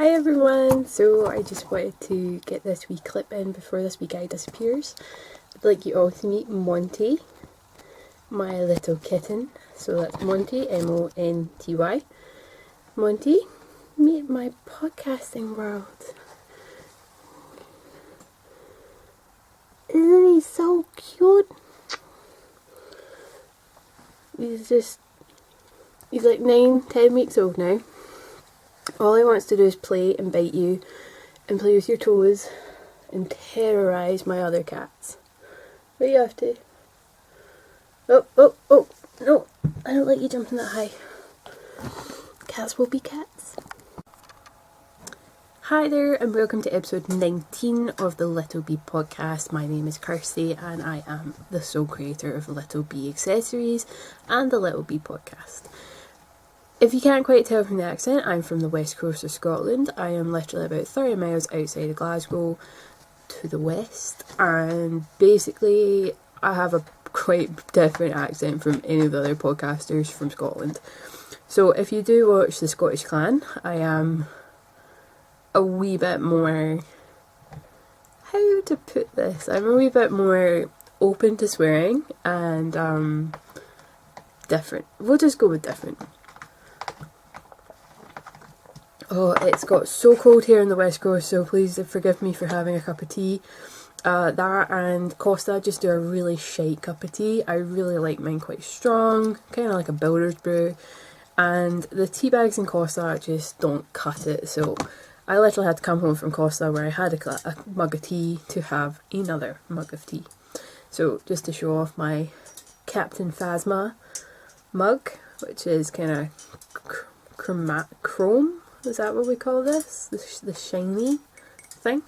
Hi everyone! So I just wanted to get this wee clip in before this wee guy disappears. I'd like you all to meet Monty, my little kitten. So that's Monty, M-O-N-T-Y. Monty, meet my podcasting world. Isn't he so cute? He's like 9-10 weeks old now. All he wants to do is play and bite you and play with your toes and terrorise my other cats. What are you up to? Oh, no, I don't like you jumping that high. Cats will be cats. Hi there and welcome to episode 19 of the Little Bee podcast. My name is Kirsty and I am the sole creator of Little Bee Accessories and the Little Bee podcast. If you can't quite tell from the accent, I'm from the west coast of Scotland. I am literally about 30 miles outside of Glasgow to the west, and basically I have a quite different accent from any of the other podcasters from Scotland. So if you do watch the Scottish Clan, I am a wee bit more, how to put this, I'm a wee bit more open to swearing and different. We'll just go with different. Oh, it's got so cold here on the west coast, so please forgive me for having a cup of tea. That and Costa just do a really shite cup of tea. I really like mine quite strong, kind of like a builder's brew. And the tea bags in Costa just don't cut it, so I literally had to come home from Costa where I had a mug of tea to have another mug of tea. So just to show off my Captain Phasma mug, which is kind of chrome. Is that what we call this? The shiny thing.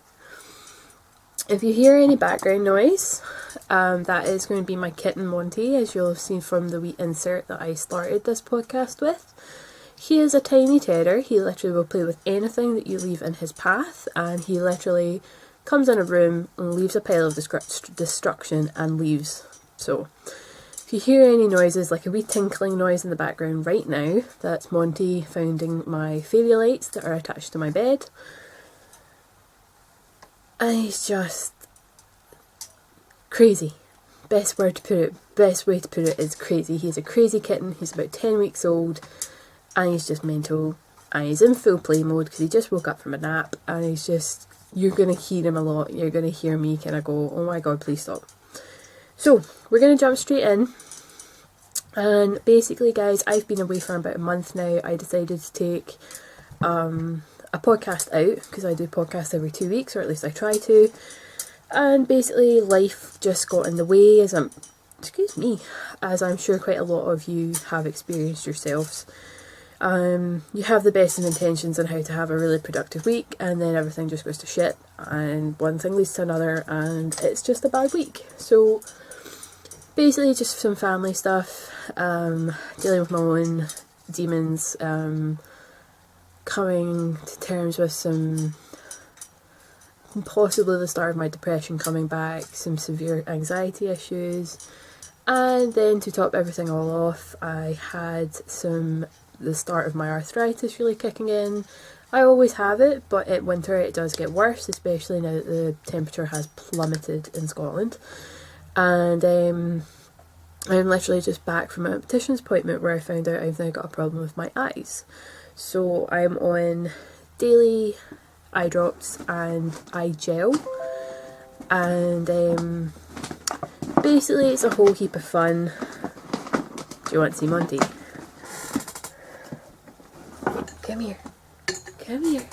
If you hear any background noise, that is going to be my kitten Monty, as you'll have seen from the wee insert that I started this podcast with. He is a tiny terror. He literally will play with anything that you leave in his path, and he literally comes in a room and leaves a pile of destruction and leaves. So if you hear any noises, like a wee tinkling noise in the background right now, that's Monty finding my fairy lights that are attached to my bed. And he's just crazy. Best way to put it is crazy. He's a crazy kitten. He's about 10 weeks old and he's just mental. And he's in full play mode because he just woke up from a nap, and he's just, you're going to hear him a lot. You're going to hear me kind of go, oh my god, please stop. So, we're going to jump straight in. And basically, guys, I've been away for about a month now. I decided to take a podcast out, because I do podcasts every 2 weeks, or at least I try to. And basically, life just got in the way, as I'm sure quite a lot of you have experienced yourselves. You have the best of intentions on how to have a really productive week, and then everything just goes to shit, and one thing leads to another, and it's just a bad week. So basically just some family stuff, dealing with my own demons, coming to terms with some, possibly the start of my depression coming back, some severe anxiety issues, and then to top everything all off, I had the start of my arthritis really kicking in. I always have it, but in winter it does get worse, especially now that the temperature has plummeted in Scotland. And I'm literally just back from an optician's appointment where I found out I've now got a problem with my eyes. So I'm on daily eye drops and eye gel, and basically it's a whole heap of fun. Do you want to see Monty? Come here. Come here.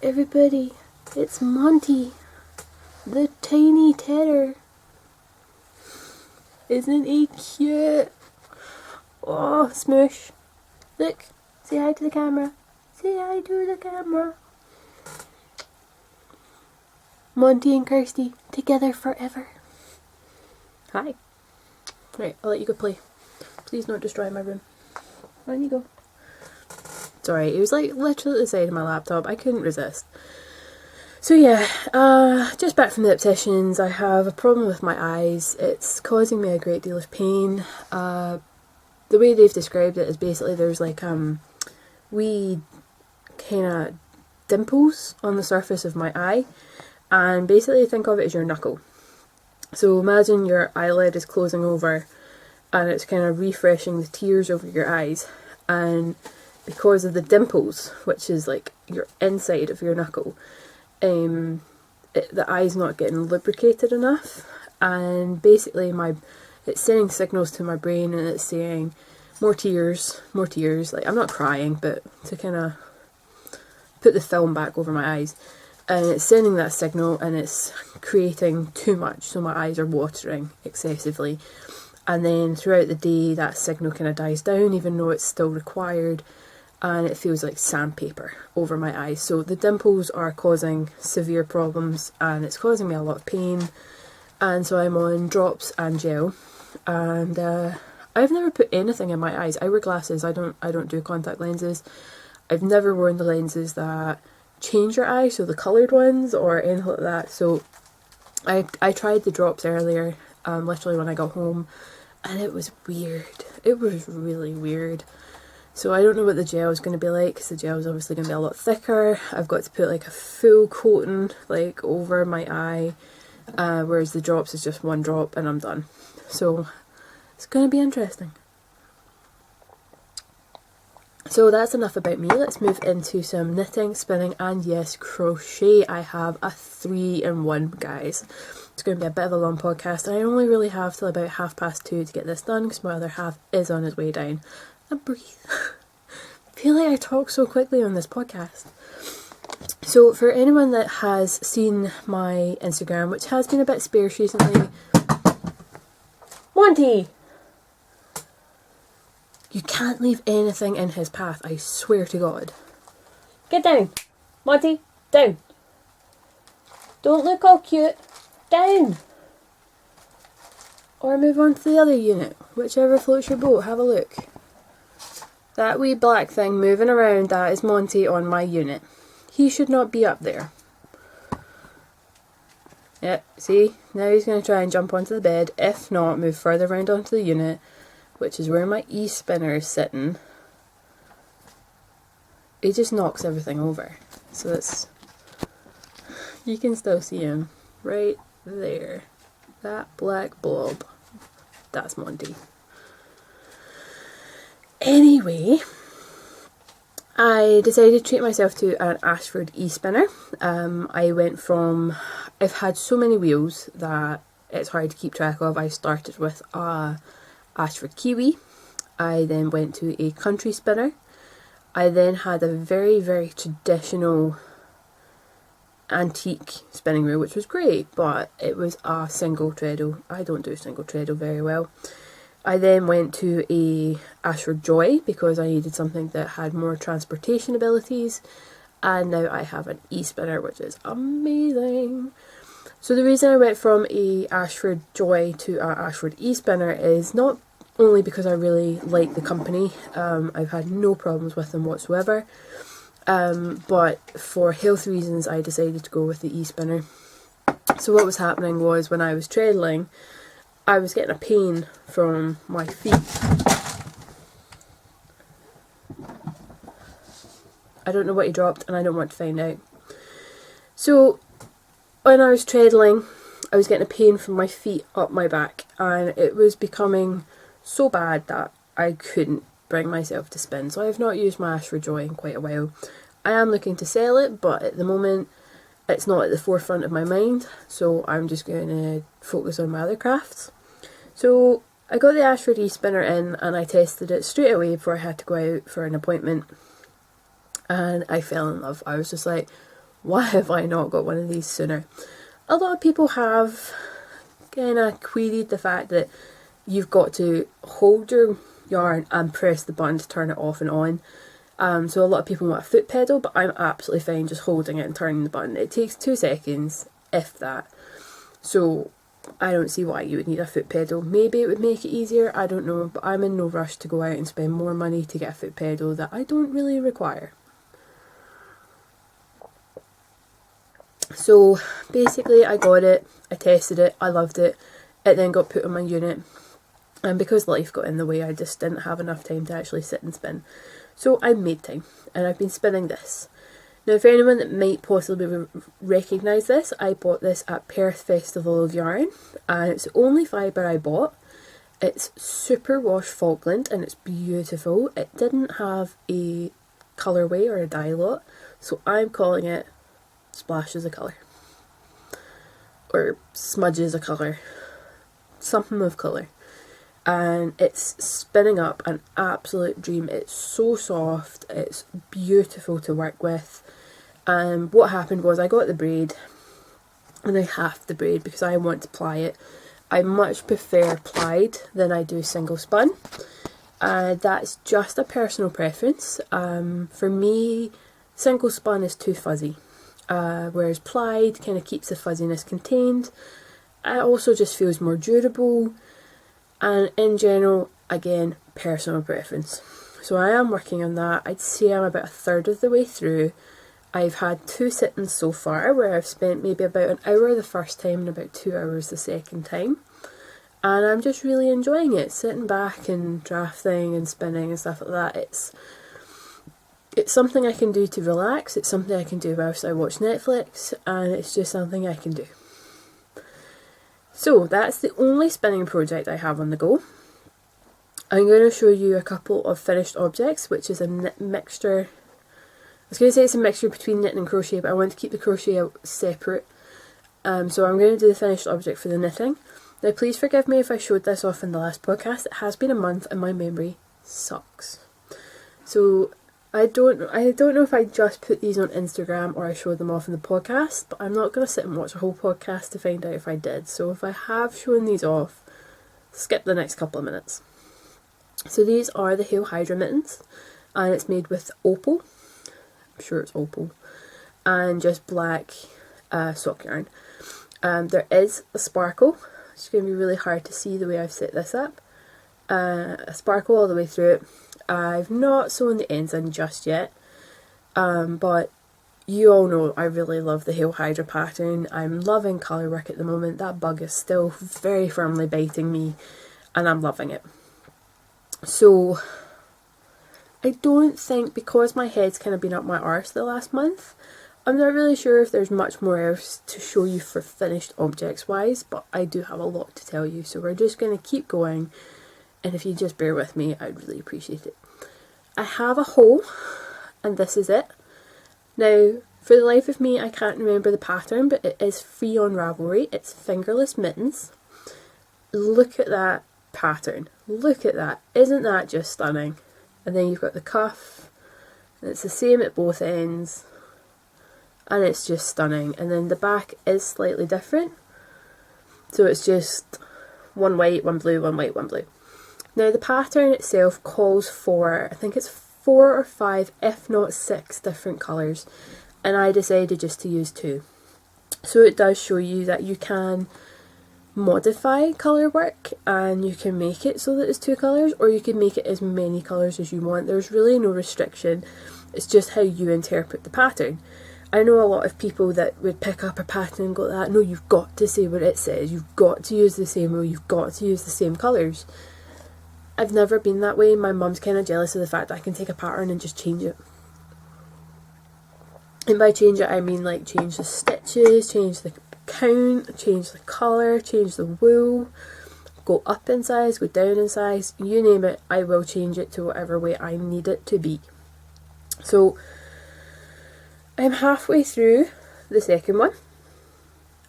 Everybody, it's Monty, the tiny terror. Isn't he cute? Oh, smoosh. Look, say hi to the camera. Say hi to the camera. Monty and Kirsty, together forever. Hi. Right, I'll let you go play. Please don't destroy my room. On you go. Sorry, it was like literally at the side of my laptop. I couldn't resist. So yeah, just back from the opticians. I have a problem with my eyes. It's causing me a great deal of pain. The way they've described it is basically there's like wee kind of dimples on the surface of my eye, and basically think of it as your knuckle. So imagine your eyelid is closing over and it's kind of refreshing the tears over your eyes, and because of the dimples, which is like your inside of your knuckle, the eye's not getting lubricated enough, and basically it's sending signals to my brain, and it's saying more tears, more tears. Like, I'm not crying, but to kind of put the film back over my eyes, and it's sending that signal, and it's creating too much, so my eyes are watering excessively. And then throughout the day that signal kind of dies down, even though it's still required, and it feels like sandpaper over my eyes. So the dimples are causing severe problems, and it's causing me a lot of pain, and so I'm on drops and gel. And I've never put anything in my eyes. I wear glasses, I don't do contact lenses. I've never worn the lenses that change your eye, so the coloured ones or anything like that. So I tried the drops earlier, literally when I got home, and it was weird. It was really weird. So I don't know what the gel is going to be like, because the gel is obviously going to be a lot thicker. I've got to put like a full coating like over my eye, whereas the drops is just one drop and I'm done. So it's going to be interesting. So that's enough about me. Let's move into some knitting, spinning, and yes, crochet. I have a 3-in-1, guys. It's going to be a bit of a long podcast. I only really have till about 2:30 to get this done, because my other half is on his way down. And breathe. I feel like I talk so quickly on this podcast. So for anyone that has seen my Instagram, which has been a bit sparse recently... Monty! You can't leave anything in his path, I swear to God. Get down! Monty, down! Don't look all cute. Down! Or move on to the other unit. Whichever floats your boat, have a look. That wee black thing moving around, that is Monty on my unit. He should not be up there. Yep, see? Now he's going to try and jump onto the bed. If not, move further around onto the unit, which is where my e-spinner is sitting. He just knocks everything over. So it's... You can still see him right there. That black blob. That's Monty. Anyway, I decided to treat myself to an Ashford e-spinner. I went from... I've had so many wheels that it's hard to keep track of. I started with a Ashford Kiwi. I then went to a country spinner. I then had a very, very traditional antique spinning wheel, which was great, but it was a single treadle. I don't do single treadle very well. I then went to a Ashford Joy because I needed something that had more transportation abilities, and now I have an e-spinner, which is amazing. So the reason I went from a Ashford Joy to a Ashford e-spinner is not only because I really like the company. I've had no problems with them whatsoever, but for health reasons I decided to go with the e-spinner. So what was happening was, when I was treadling, I was getting a pain from my feet. I don't know what he dropped, and I don't want to find out. So when I was treadling, I was getting a pain from my feet up my back, and it was becoming so bad that I couldn't bring myself to spin. So I have not used my Ashford Joy in quite a while. I am looking to sell it, but at the moment it's not at the forefront of my mind, so I'm just going to focus on my other crafts. So I got the Ashford e-spinner in, and I tested it straight away before I had to go out for an appointment, and I fell in love. I was just like, why have I not got one of these sooner? A lot of people have kind of queried the fact that you've got to hold your yarn and press the button to turn it off and on. So a lot of people want a foot pedal, but I'm absolutely fine just holding it and turning the button. It takes 2 seconds, if that. So I don't see why you would need a foot pedal. Maybe it would make it easier, I don't know, but I'm in no rush to go out and spend more money to get a foot pedal that I don't really require. So basically I got it, I tested it, I loved it. It then got put on my unit, and because life got in the way, I just didn't have enough time to actually sit and spin. So I made time, and I've been spinning this. Now for anyone that might possibly recognise this, I bought this at Perth Festival of Yarn, and it's the only fibre I bought. It's superwash Falkland and it's beautiful. It didn't have a colourway or a dye lot, so I'm calling it splashes of colour. Or smudges of colour. Something of colour. And it's spinning up an absolute dream. It's so soft, it's beautiful to work with. And what happened was I got the braid, and I halved the braid because I want to ply it. I much prefer plied than I do single spun. That's just a personal preference. For me, single spun is too fuzzy, whereas plied kind of keeps the fuzziness contained. It also just feels more durable, and in general, again, personal preference. So I am working on that. I'd say I'm about a third of the way through. I've had 2 sittings so far where I've spent maybe about an hour the first time and about 2 hours the second time. And I'm just really enjoying it, sitting back and drafting and spinning and stuff like that. It's something I can do to relax, it's something I can do whilst I watch Netflix, and it's just something I can do. So that's the only spinning project I have on the go. I'm going to show you a couple of finished objects, which is a mixture. I was going to say it's a mixture between knitting and crochet, but I want to keep the crochet out separate. So I'm going to do the finished object for the knitting. Now please forgive me if I showed this off in the last podcast. It has been a month and my memory sucks. So I don't know if I just put these on Instagram or I showed them off in the podcast, but I'm not going to sit and watch a whole podcast to find out if I did. So if I have shown these off, skip the next couple of minutes. So these are the Hail Hydra mittens, and it's made with opal. I'm sure it's opal, and just black sock yarn. There is a sparkle. It's going to be really hard to see the way I've set this up. A sparkle all the way through it. I've not sewn the ends in just yet, but you all know I really love the Hail Hydra pattern. I'm loving colour work at the moment. That bug is still very firmly biting me, and I'm loving it. So I don't think, because my head's kind of been up my arse the last month, I'm not really sure if there's much more else to show you for finished objects wise, but I do have a lot to tell you, so we're just going to keep going, and if you just bear with me, I'd really appreciate it. I have a hole, and this is it. Now, for the life of me, I can't remember the pattern, but it is free on Ravelry. It's fingerless mittens. Look at that pattern. Look at that. Isn't that just stunning? And then you've got the cuff, and it's the same at both ends, and it's just stunning. And then the back is slightly different, so it's just one white, one blue, one white, one blue. Now the pattern itself calls for, I think it's 4 or 5, if not 6 different colours, and I decided just to use 2. So it does show you that you can modify colour work, and you can make it so that it's 2 colours, or you can make it as many colours as you want. There's really no restriction, it's just how you interpret the pattern. I know a lot of people that would pick up a pattern and go that, no, you've got to say what it says, you've got to use the same row, you've got to use the same colours. I've never been that way. My mum's kind of jealous of the fact that I can take a pattern and just change it. And by change it, I mean like change the stitches, change the count, change the colour, change the wool, go up in size, go down in size, you name it, I will change it to whatever way I need it to be. So I'm halfway through the second one,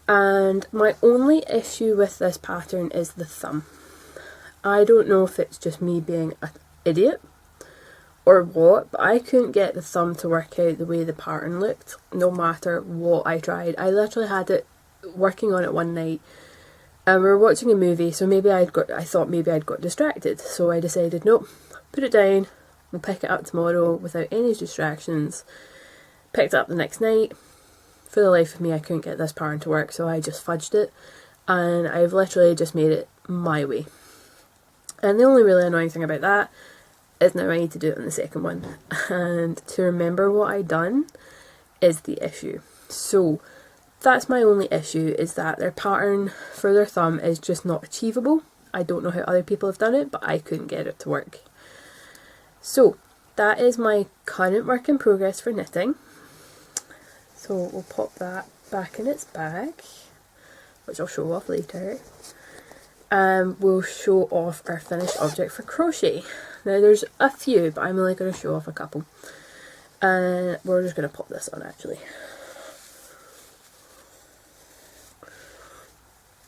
and my only issue with this pattern is the thumb. I don't know if it's just me being an idiot or what, but I couldn't get the thumb to work out the way the pattern looked, no matter what I tried. I literally had it working on it one night, and we were watching a movie, so I thought maybe I'd got distracted, so I decided, nope, put it down, we'll pick it up tomorrow without any distractions. Picked it up the next night. For the life of me, I couldn't get this pattern to work, so I just fudged it, and I've literally just made it my way. And the only really annoying thing about that is now I need to do it on the second one, and to remember what I'd done is the issue. So that's my only issue, is that their pattern for their thumb is just not achievable. I don't know how other people have done it, but I couldn't get it to work. So that is my current work in progress for knitting. So we'll pop that back in its bag, which I'll show off later. We'll show off our finished object for crochet. Now there's a few, but I'm only going to show off a couple. And we're just going to pop this on actually.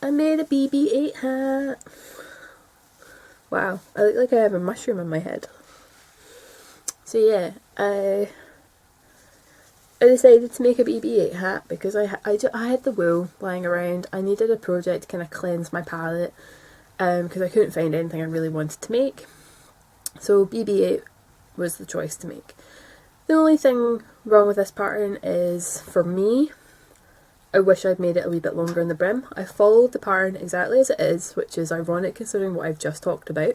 I made a BB-8 hat. Wow, I look like I have a mushroom on my head. So yeah, I decided to make a BB-8 hat because I had the wool lying around. I needed a project to kind of cleanse my palette because I couldn't find anything I really wanted to make. So BB-8 was the choice to make. The only thing wrong with this pattern is, for me, I wish I'd made it a wee bit longer in the brim. I followed the pattern exactly as it is, which is ironic considering what I've just talked about.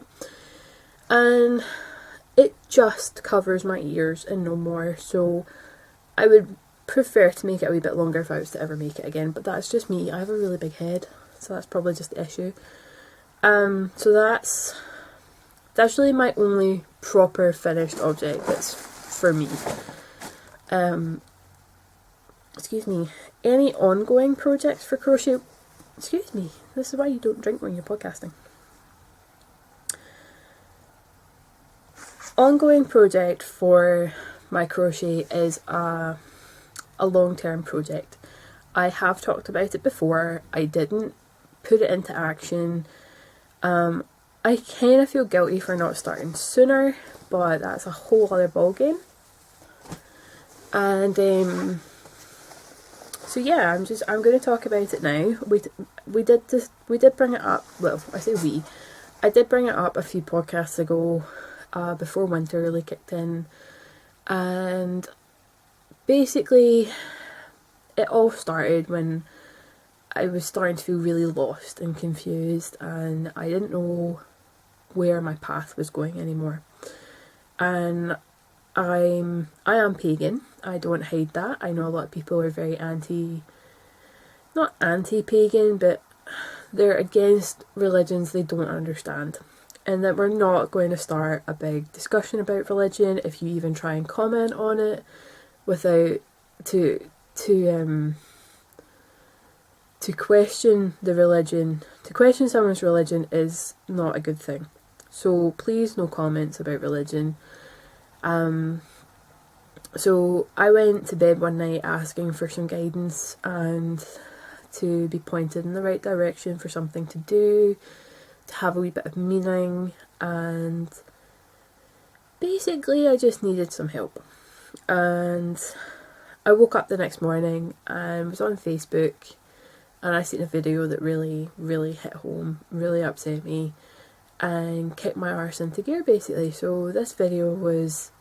And it just covers my ears and no more, so I would prefer to make it a wee bit longer if I was to ever make it again, but that's just me. I have a really big head, so that's probably just the issue. So that's really my only proper finished object that's for me. Excuse me. Any ongoing projects for crochet? Excuse me. This is why you don't drink when you're podcasting. Ongoing project for my crochet is a long-term project. I have talked about it before. I didn't put it into action. I kind of feel guilty for not starting sooner, but that's a whole other ballgame. And so yeah, I'm going to talk about it now. We did bring it up. Well, I say we. I did bring it up a few podcasts ago, before winter really kicked in, and basically it all started when I was starting to feel really lost and confused, and I didn't know where my path was going anymore. And I am pagan. I don't hide that. I know a lot of people are very not anti-pagan, but they're against religions they don't understand. And that we're not going to start a big discussion about religion if you even try and comment on it without to question the religion. To question someone's religion is not a good thing. So please, no comments about religion. So I went to bed one night asking for some guidance and to be pointed in the right direction for something to do, to have a wee bit of meaning, and basically I just needed some help. And I woke up the next morning and was on Facebook, and I seen a video that really, really hit home, really upset me, and kicked my arse into gear basically. So this video was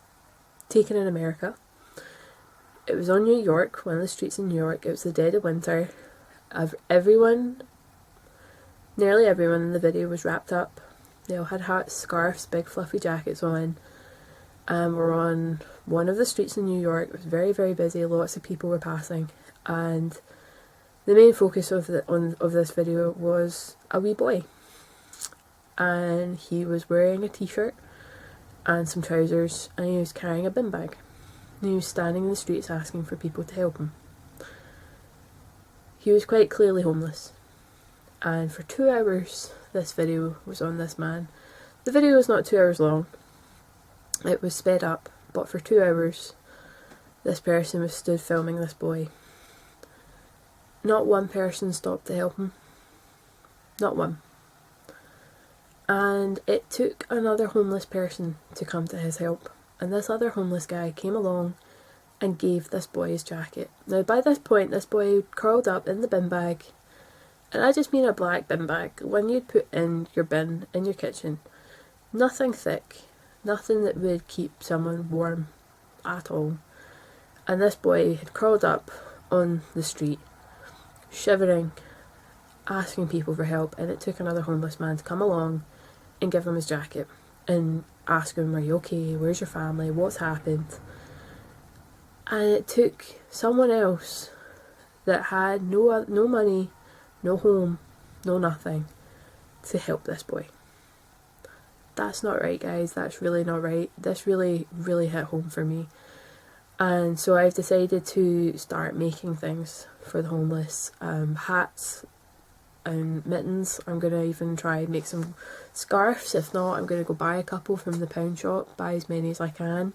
taken in America. It was on New York, one of the streets in New York. It was the dead of winter. Nearly everyone in the video was wrapped up. They all had hats, scarves, big fluffy jackets on. We're on one of the streets in New York. It was very, very busy. Lots of people were passing, and the main focus of this video was a wee boy, and he was wearing a t-shirt and some trousers, and he was carrying a bin bag. And he was standing in the streets asking for people to help him. He was quite clearly homeless. And for 2 hours, this video was on this man. The video was not 2 hours long. It was sped up, but for 2 hours, this person was stood filming this boy. Not one person stopped to help him. Not one. And it took another homeless person to come to his help. And this other homeless guy came along and gave this boy his jacket. Now by this point, this boy curled up in the bin bag. And I just mean a black bin bag, one you'd put in your bin in your kitchen. Nothing thick, nothing that would keep someone warm at all. And this boy had curled up on the street, shivering, asking people for help, and it took another homeless man to come along and give him his jacket and ask him, are you okay, where's your family, what's happened? And it took someone else that had no money, no home, no nothing, to help this boy. That's not right, guys. That's really not right. This really, really hit home for me. And so I've decided to start making things for the homeless, hats and mittens. I'm going to even try and make some scarves. If not, I'm going to go buy a couple from the pound shop, buy as many as I can,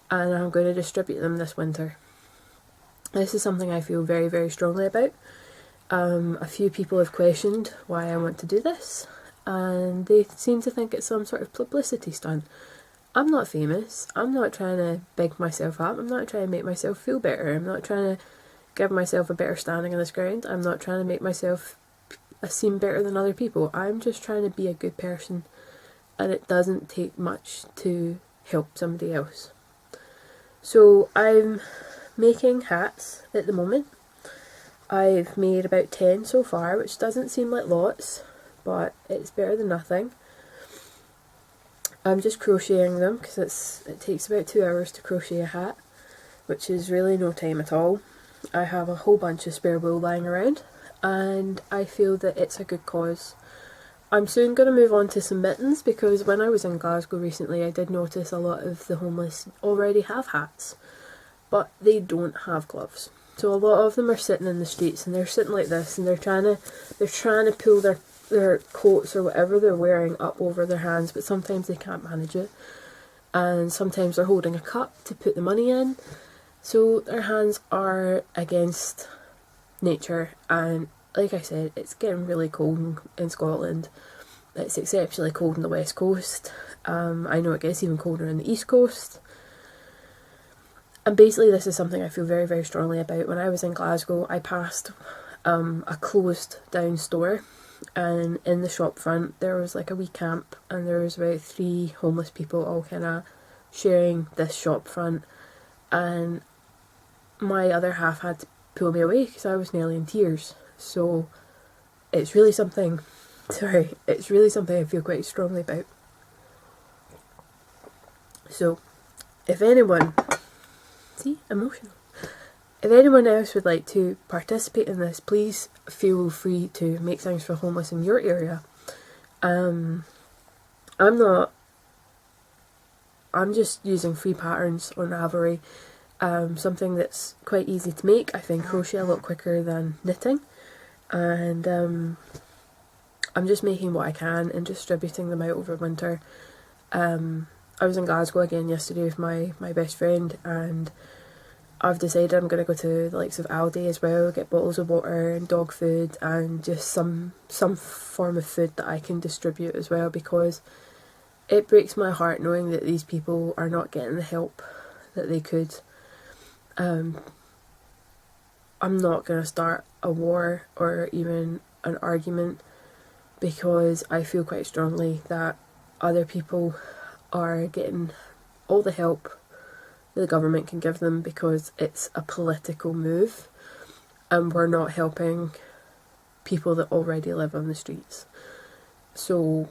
and I'm going to distribute them this winter. This is something I feel very, very strongly about. A few people have questioned why I want to do this, and they seem to think it's some sort of publicity stunt. I'm not famous. I'm not trying to big myself up. I'm not trying to make myself feel better. I'm not trying to give myself a better standing in this ground. I'm not trying to make myself seem better than other people. I'm just trying to be a good person, and it doesn't take much to help somebody else. So I'm making hats at the moment. I've made about 10 so far, which doesn't seem like lots, but it's better than nothing. I'm just crocheting them because it takes about 2 hours to crochet a hat, which is really no time at all. I have a whole bunch of spare wool lying around, and I feel that it's a good cause. I'm soon going to move on to some mittens, because when I was in Glasgow recently I did notice a lot of the homeless already have hats, but they don't have gloves. So a lot of them are sitting in the streets, and they're sitting like this, and they're trying to pull their coats or whatever they're wearing up over their hands, but sometimes they can't manage it, and sometimes they're holding a cup to put the money in, so their hands are against nature. And like I said, it's getting really cold in Scotland. It's exceptionally cold on the west coast. I know it gets even colder on the east coast. And basically this is something I feel very, very strongly about. When I was in Glasgow, I passed a closed down store, and in the shop front there was like a wee camp, and there was about 3 homeless people all kind of sharing this shop front, and my other half had to pull me away because I was nearly in tears. So it's really something I feel quite strongly about. So if anyone, emotional. If anyone else would like to participate in this, please feel free to make things for homeless in your area. I'm just using free patterns on Ravelry, something that's quite easy to make. I find crochet a lot quicker than knitting, and I'm just making what I can and distributing them out over winter. I was in Glasgow again yesterday with my best friend, and I've decided I'm going to go to the likes of Aldi as well, get bottles of water and dog food and just some form of food that I can distribute as well, because it breaks my heart knowing that these people are not getting the help that they could. I'm not going to start a war or even an argument, because I feel quite strongly that other people are getting all the help the government can give them, because it's a political move and we're not helping people that already live on the streets. So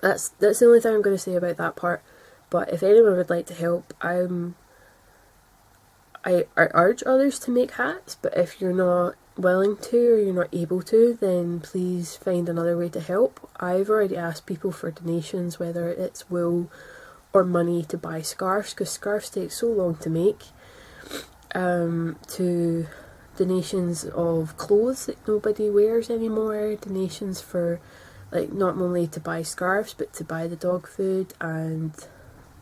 that's the only thing I'm going to say about that part. But if anyone would like to help, I urge others to make hats, but if you're not willing to or you're not able to, then please find another way to help. I've already asked people for donations, whether it's wool or money to buy scarves, because scarves take so long to make, to donations of clothes that nobody wears anymore, donations for, like, not only to buy scarves but to buy the dog food. And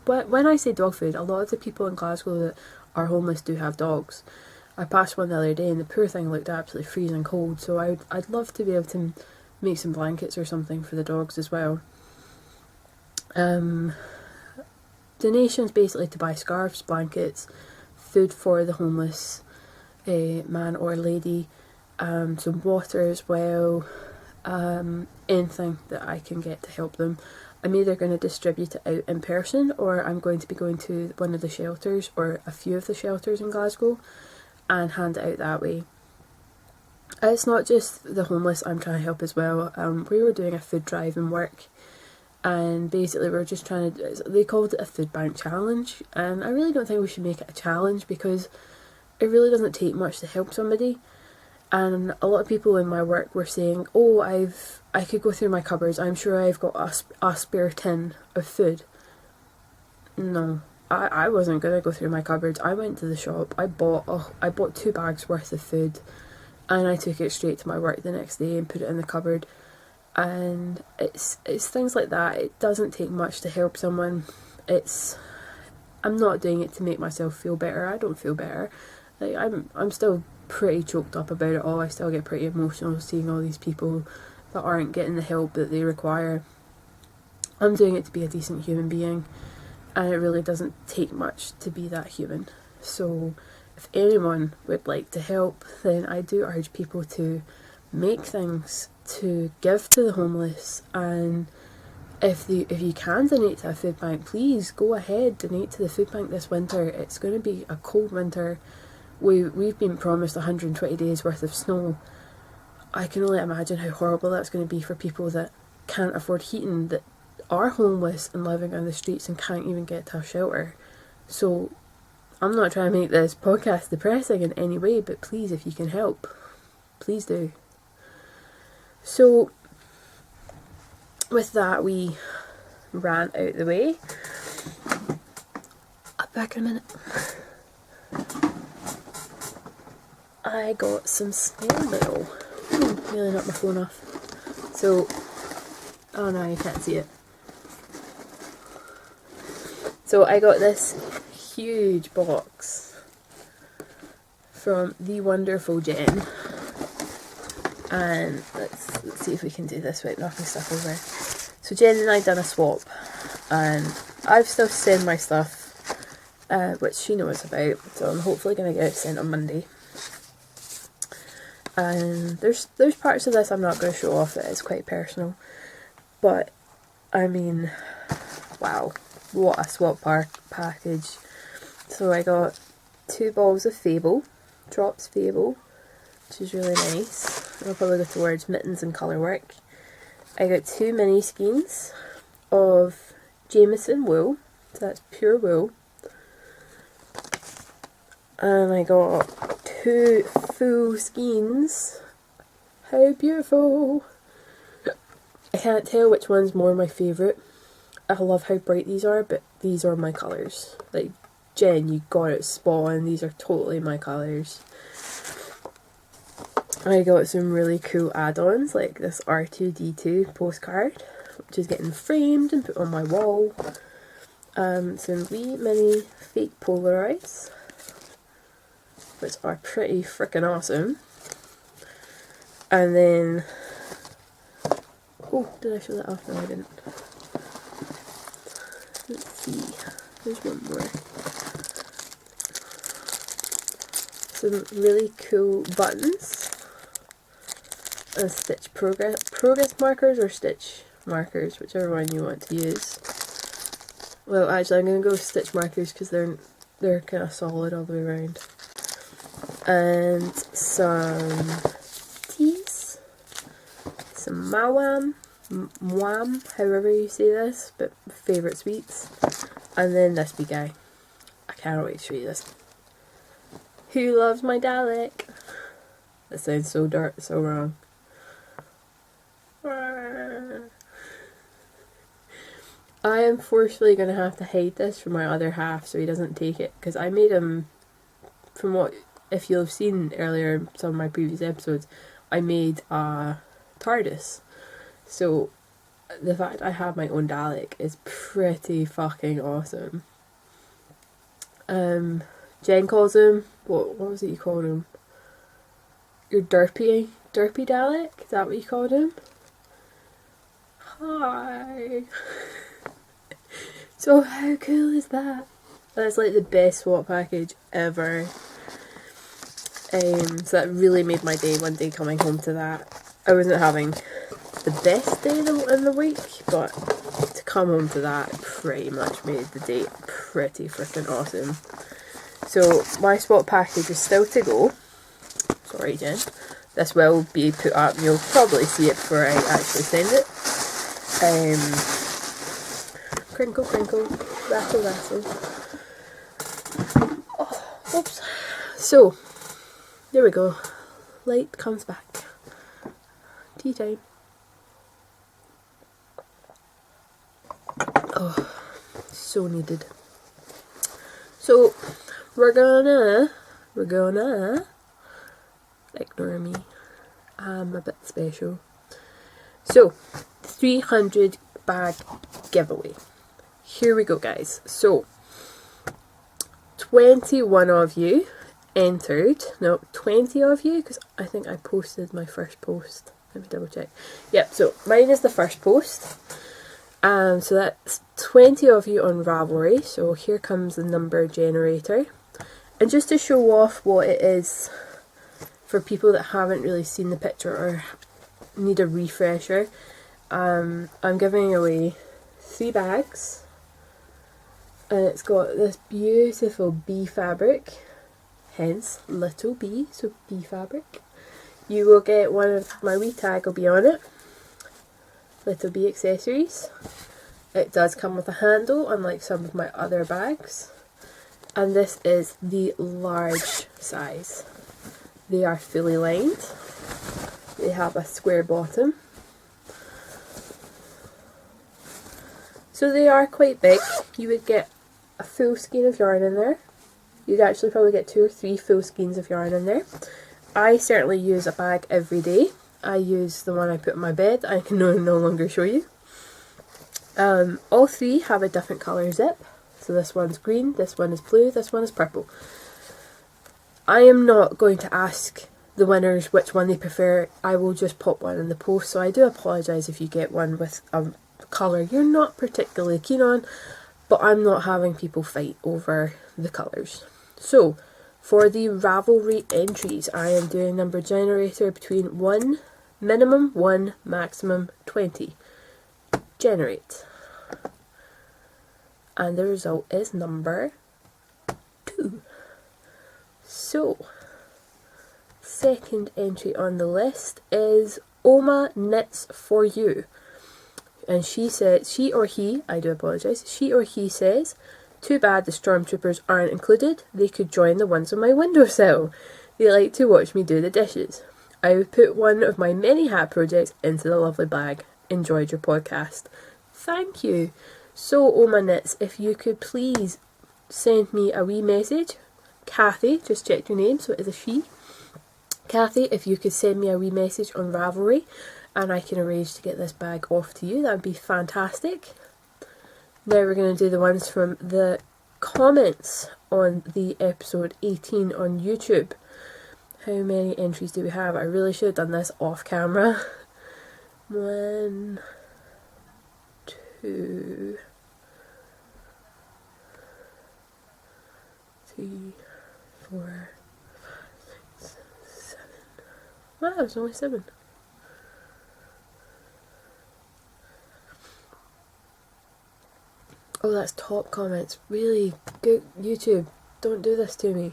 when I say dog food, a lot of the people in Glasgow that are homeless do have dogs. I passed one the other day and the poor thing looked absolutely freezing cold, so I'd love to be able to make some blankets or something for the dogs as well. Donations basically to buy scarves, blankets, food for the homeless man or lady, some water as well, anything that I can get to help them. I'm either going to distribute it out in person, or I'm going to be going to one of the shelters or a few of the shelters in Glasgow and hand it out that way. It's not just the homeless I'm trying to help as well. We were doing a food drive in work, and basically we're just trying to, they called it a food bank challenge, and I really don't think we should make it a challenge, because it really doesn't take much to help somebody. And a lot of people in my work were saying, oh, I could go through my cupboards, I'm sure I've got a spare tin of food. No, I wasn't going to go through my cupboards. I went to the shop, I bought 2 bags worth of food, and I took it straight to my work the next day and put it in the cupboard. And it's things like that. It doesn't take much to help someone. I'm not doing it to make myself feel better. I don't feel better. Like, I'm still pretty choked up about it all. I still get pretty emotional seeing all these people that aren't getting the help that they require. I'm doing it to be a decent human being, and it really doesn't take much to be that human. So if anyone would like to help, then I do urge people to make things to give to the homeless. And if you can donate to a food bank, please go ahead, donate to the food bank this winter. It's going to be a cold winter. We've been promised 120 days worth of snow. I can only imagine how horrible that's going to be for people that can't afford heating, that are homeless and living on the streets and can't even get to a shelter. So I'm not trying to make this podcast depressing in any way, but please, if you can help, please do. So with that wee rant out the way, I'll be back in a minute. I got some snail mail. Really knocked my phone off. So, oh no, you can't see it. So I got this huge box from the wonderful Jen, and let's see if we can do this without knocking stuff over. So Jen and I done a swap, and I've still sent my stuff, which she knows about, so I'm hopefully going to get it sent on Monday. And there's parts of this I'm not going to show off, it is quite personal, but I mean, wow, what a swap package. So I got 2 balls of Fable, Drops Fable, which is really nice. I'll probably go towards mittens and colour work. I got 2 mini skeins of Jameson wool, so that's pure wool. And I got 2 full skeins. How beautiful! I can't tell which one's more my favourite. I love how bright these are, but these are my colours. Like, Jen, you got it spot on. These are totally my colours. I got some really cool add-ons, like this R2-D2 postcard, which is getting framed and put on my wall. Some wee mini fake Polaroids, which are pretty freaking awesome. And then, oh, did I show that off? No, I didn't. Let's see, there's one more. Some really cool buttons and stitch progress markers or stitch markers, whichever one you want to use. Well, actually, I'm going to go with stitch markers because they're kind of solid all the way around. And some teas, some mwam, however you say this, but favourite sweets. And then this big guy. I cannot wait to show you this. Who loves my Dalek? That sounds so dark, so wrong. I am forcefully going to have to hide this from my other half so he doesn't take it, because I made him, from what, if you'll have seen earlier in some of my previous episodes, I made a TARDIS. So the fact I have my own Dalek is pretty fucking awesome. Jen calls him, what was it you called him? Your derpy Dalek? Is that what you called him? Hi. So how cool is that? That's like the best swap package ever. So that really made my day one day coming home to that. I wasn't having the best day in the week, but to come home to that pretty much made the day pretty freaking awesome. So my swap package is still to go. Sorry, Jen. This will be put up. You'll probably see it before I actually send it. Crinkle, crinkle, rattle, rattle. Oh, oops. So, there we go. Light comes back. Tea time. Oh, so needed. So we're gonna ignore me. I'm a bit special. So 300 bag giveaway. Here we go, guys. So 21 of you entered. No, 20 of you, because I think I posted my first post. Let me double check. Yep, so mine is the first post. So that's 20 of you on Ravelry. So here comes the number generator. And just to show off what it is for people that haven't really seen the picture or need a refresher, I'm giving away 3 bags. And it's got this beautiful bee fabric, hence little bee, so bee fabric. You will get one of my wee tag will be on it. Little bee accessories. It does come with a handle, unlike some of my other bags. And this is the large size. They are fully lined. They have a square bottom. So they are quite big. You would get a full skein of yarn in there. You'd actually probably get 2 or 3 full skeins of yarn in there. I certainly use a bag every day. I use the one I put in my bed. I can no longer show you. All 3 have a different colour zip. So this one's green, this one is blue, this one is purple. I am not going to ask the winners which one they prefer. I will just pop one in the post. So I do apologise if you get one with a colour you're not particularly keen on, but I'm not having people fight over the colours. So for the Ravelry entries, I am doing number generator between 1, minimum 1, maximum 20. Generate. And the result is number 2. So, second entry on the list is Oma Knits For You. And she said, she or he, I do apologise, she or he says, too bad the stormtroopers aren't included. They could join the ones on my windowsill. They like to watch me do the dishes. I would put one of my many hat projects into the lovely bag. Enjoyed your podcast. Thank you. So, Oma Knits, if you could please send me a wee message. Kathy, just checked your name, so it is a she. Kathy, if you could send me a wee message on Ravelry and I can arrange to get this bag off to you, that would be fantastic. Now we're going to do the ones from the comments on the episode 18 on YouTube. How many entries do we have? I really should have done this off camera. 1, 2, 3, 4, 5, 6, 7. Wow, there's only 7. Oh, that's top comments. Really good. YouTube, don't do this to me.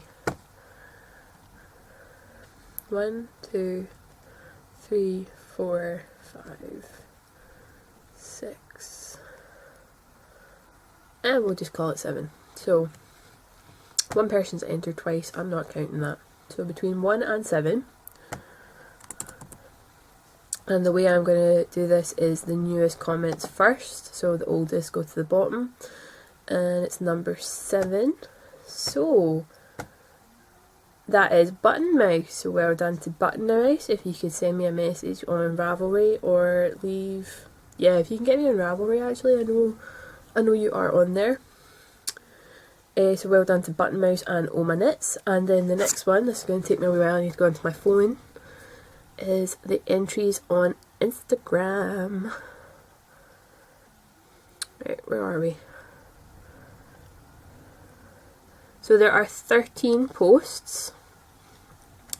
1, 2, 3, 4, 5, 6. And we'll just call it 7. So, one person's entered twice. I'm not counting that. So between 1 and 7. And the way I'm going to do this is the newest comments first. So the oldest go to the bottom. And it's number 7. So that is Button Mouse. So well done to Button Mouse. If you could send me a message on Ravelry or leave... Yeah, if you can get me on Ravelry actually. I know you are on there. So well done to Button Mouse and Oma Knits. And then the next one, this is going to take me a while, I need to go into my phone, is the entries on Instagram. Right, where are we? So there are 13 posts.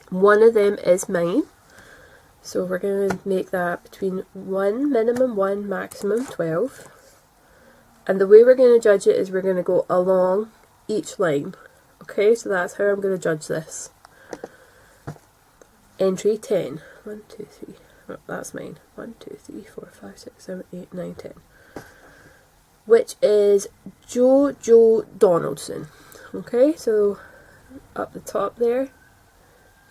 One of them is mine. So we're going to make that between 1, minimum 1, maximum 12. And the way we're going to judge it is we're going to go along each line. Okay, so that's how I'm going to judge this. Entry 10. 1, 2, 3. Oh, that's mine. 1, 2, 3, 4, 5, 6, 7, 8, 9, 10. Which is Jojo Donaldson. Okay, so up the top there,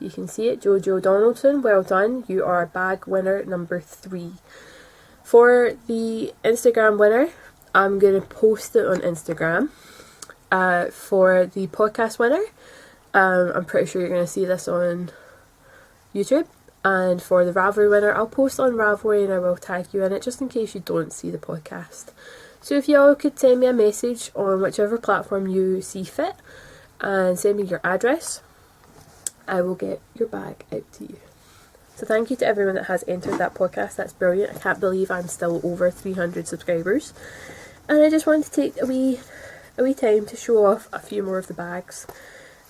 you can see it. Jojo Donaldson, well done. You are bag winner number 3. For the Instagram winner, I'm going to post it on Instagram. for the podcast winner. I'm pretty sure you're going to see this on YouTube. And for the Ravelry winner, I'll post on Ravelry and I will tag you in it just in case you don't see the podcast. So if you all could send me a message on whichever platform you see fit and send me your address, I will get your bag out to you. So thank you to everyone that has entered that podcast. That's brilliant. I can't believe I'm still over 300 subscribers. And I just wanted to take a wee time to show off a few more of the bags.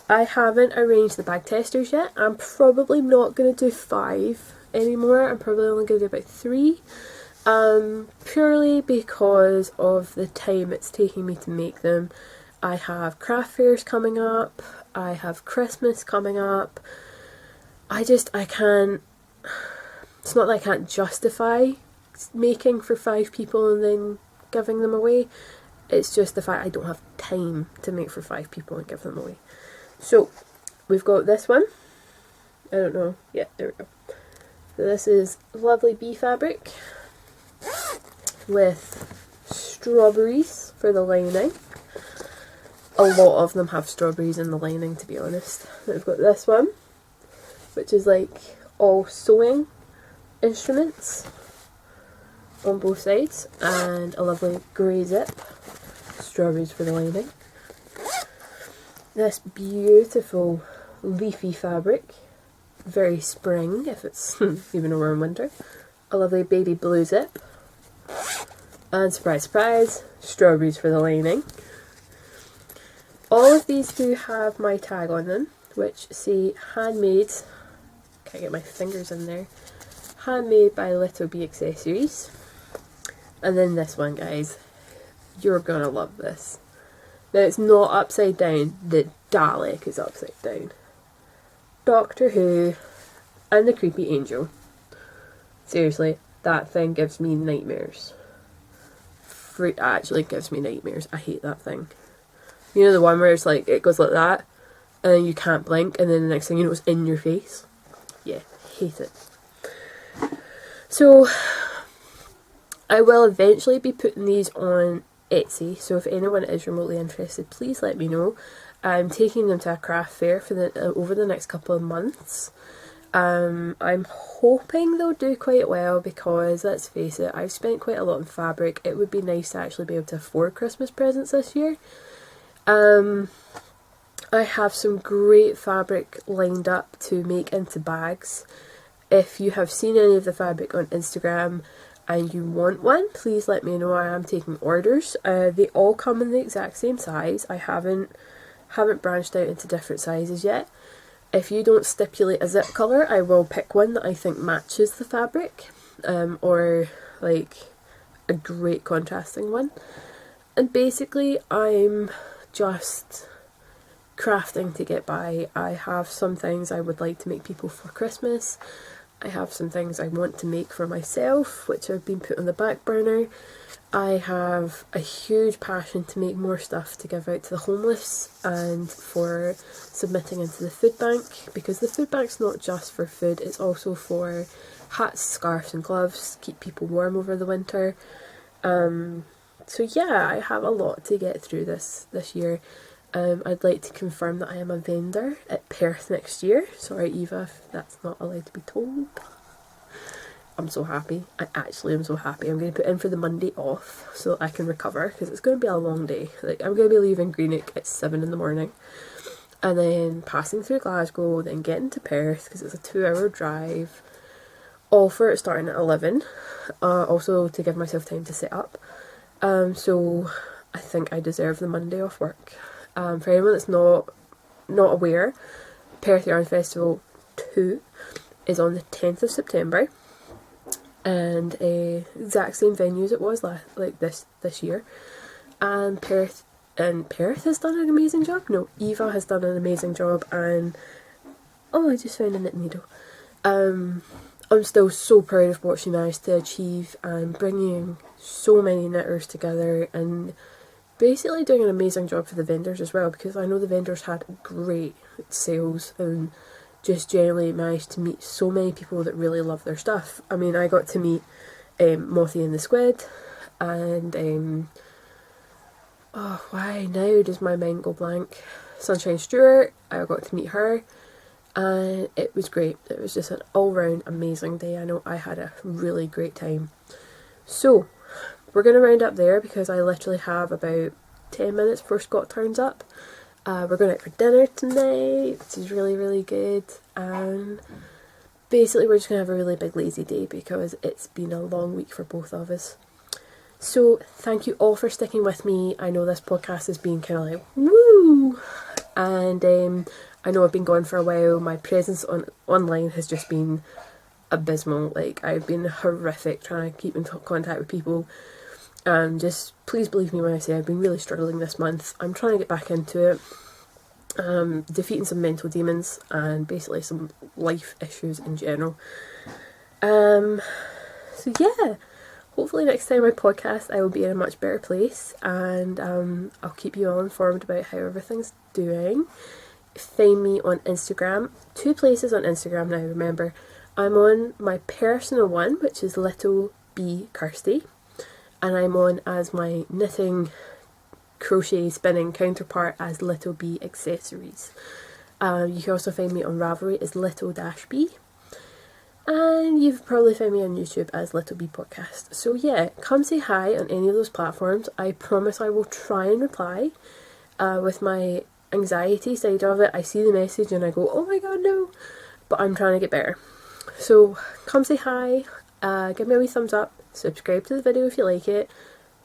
I haven't arranged the bag testers yet. I'm probably not going to do 5 anymore. I'm probably only going to do about 3. Purely because of the time it's taking me to make them. I have craft fairs coming up. I have Christmas coming up. I can't... It's not that I can't justify making for 5 people and then giving them away. It's just the fact I don't have time to make for 5 people and give them away. So, we've got this one. I don't know. Yeah, there we go. So this is lovely bee fabric with strawberries for the lining. A lot of them have strawberries in the lining, to be honest. Then we've got this one, which is like all sewing instruments on both sides, and a lovely grey zip. Strawberries for the lining. This beautiful leafy fabric, very spring if it's even over in winter. A lovely baby blue zip, and surprise surprise, strawberries for the lining. All of these do have my tag on them, which say handmade, can't get my fingers in there, handmade by Little Bee Accessories. And then this one, guys, you're gonna love this. Now it's not upside down, the Dalek is upside down. Doctor Who and the Creepy Angel. Seriously, that thing gives me nightmares. It actually gives me nightmares. I hate that thing. You know the one where it's like, it goes like that, and then you can't blink, and then the next thing you know it's in your face? Yeah, hate it. So, I will eventually be putting these on Etsy, so if anyone is remotely interested, please let me know. I'm taking them to a craft fair for over the next couple of months. I'm hoping they'll do quite well because, let's face it, I've spent quite a lot on fabric. It would be nice to actually be able to afford Christmas presents this year. I have some great fabric lined up to make into bags. If you have seen any of the fabric on Instagram and you want one, please let me know. I am taking orders. They all come in the exact same size. I haven't branched out into different sizes yet. If you don't stipulate a zip colour, I will pick one that I think matches the fabric, or like a great contrasting one. And basically I'm just crafting to get by. I have some things I would like to make people for Christmas. I have some things I want to make for myself, which have been put on the back burner. I have a huge passion to make more stuff to give out to the homeless and for submitting into the food bank, because the food bank's not just for food, it's also for hats, scarves and gloves, keep people warm over the winter. So yeah, I have a lot to get through this year. I'd like to confirm that I am a vendor at Perth next year. Sorry Eva if that's not allowed to be told. I'm so happy. I actually am so happy. I'm going to put in for the Monday off so I can recover, because it's going to be a long day. Like, I'm going to be leaving Greenock at 7 in the morning and then passing through Glasgow, then getting to Perth because it's a 2-hour drive, all for it starting at 11, also to give myself time to set up. So I think I deserve the Monday off work. For anyone that's not aware, Perth Yarn Festival 2 is on the 10th of September, and exact same venue as it was this year. And Perth has done an amazing job. No, Eva has done an amazing job, and I just found a knit needle. I'm still so proud of what she managed to achieve and bringing so many knitters together and basically doing an amazing job for the vendors as well, because I know the vendors had great sales and just generally managed to meet so many people that really love their stuff. I mean, I got to meet Mothy and the Squid and Oh, why now does my mind go blank? Sunshine Stewart, I got to meet her, and it was great. It was just an all-round amazing day. I know I had a really great time. So, we're going to round up there because I literally have about 10 minutes before Scott turns up. We're going out for dinner tonight, which is really, really good. And basically we're just going to have a really big lazy day because it's been a long week for both of us. So thank you all for sticking with me. I know this podcast has been kind of like, woo! And I know I've been gone for a while. My presence online has just been abysmal. Like, I've been horrific trying to keep in contact with people. And just please believe me when I say I've been really struggling this month. I'm trying to get back into it. Defeating some mental demons and basically some life issues in general. So yeah, hopefully next time I podcast I will be in a much better place, and I'll keep you all informed about how everything's doing. Find me on Instagram. 2 places on Instagram now, remember. I'm on my personal one, which is Little B Kirsty, and I'm on as my knitting, crochet, spinning counterpart as Little B Accessories. You can also find me on Ravelry as Little-B, and you've probably found me on YouTube as Little B Podcast. So yeah, come say hi on any of those platforms. I promise I will try and reply. With my anxiety side of it, I see the message and I go, oh my god, no, but I'm trying to get better. So come say hi, give me a wee thumbs up, subscribe to the video if you like it.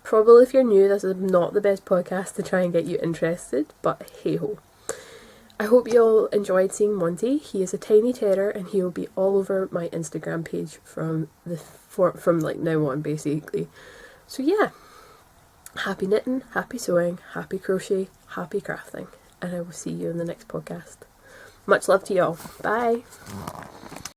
Probably if you're new, this is not the best podcast to try and get you interested, but hey ho. I hope you all enjoyed seeing Monty. He is a tiny terror and he will be all over my Instagram page from like now on, basically. So yeah, happy knitting, happy sewing, happy crochet, happy crafting, and I will see you in the next podcast. Much love to you all. Bye.